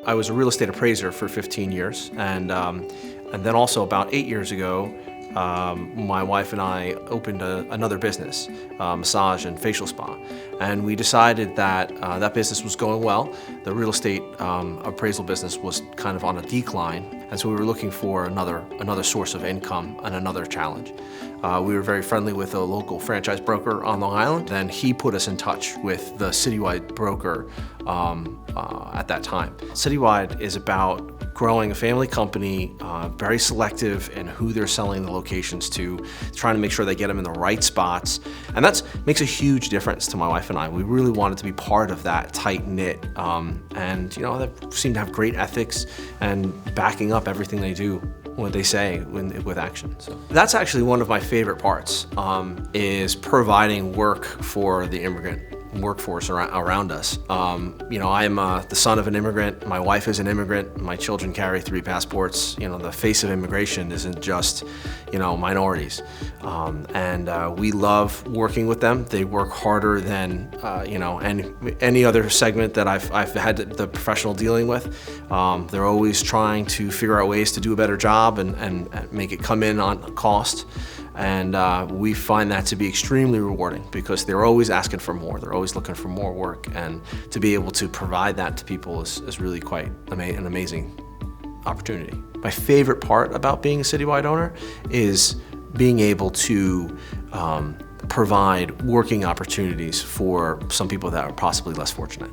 I was a real estate appraiser for 15 years, and then also about 8 years ago, my wife and I opened another business, massage and facial spa, and we decided that that business was going well. The real estate appraisal business was kind of on a decline, and so we were looking for another source of income and another challenge. We were very friendly with a local franchise broker on Long Island, and he put us in touch with the Citywide broker at that time. Citywide is about growing a family company, very selective in who they're selling the locations to, trying to make sure they get them in the right spots. And that makes a huge difference to my wife and I. We really wanted to be part of that tight-knit, and they seem to have great ethics and backing up everything they do, what they say with action. So that's actually one of my favorite parts, is providing work for the immigrant workforce around us. I am the son of an immigrant. My wife is an immigrant. My children carry 3 passports. The face of immigration isn't just, minorities. And we love working with them. They work harder than, and any other segment that I've had the professional dealing with. They're always trying to figure out ways to do a better job and make it come in on cost. And we find that to be extremely rewarding because they're always asking for more. They're always looking for more work, and to be able to provide that to people is really quite an amazing opportunity. My favorite part about being a Citywide owner is being able to provide working opportunities for some people that are possibly less fortunate.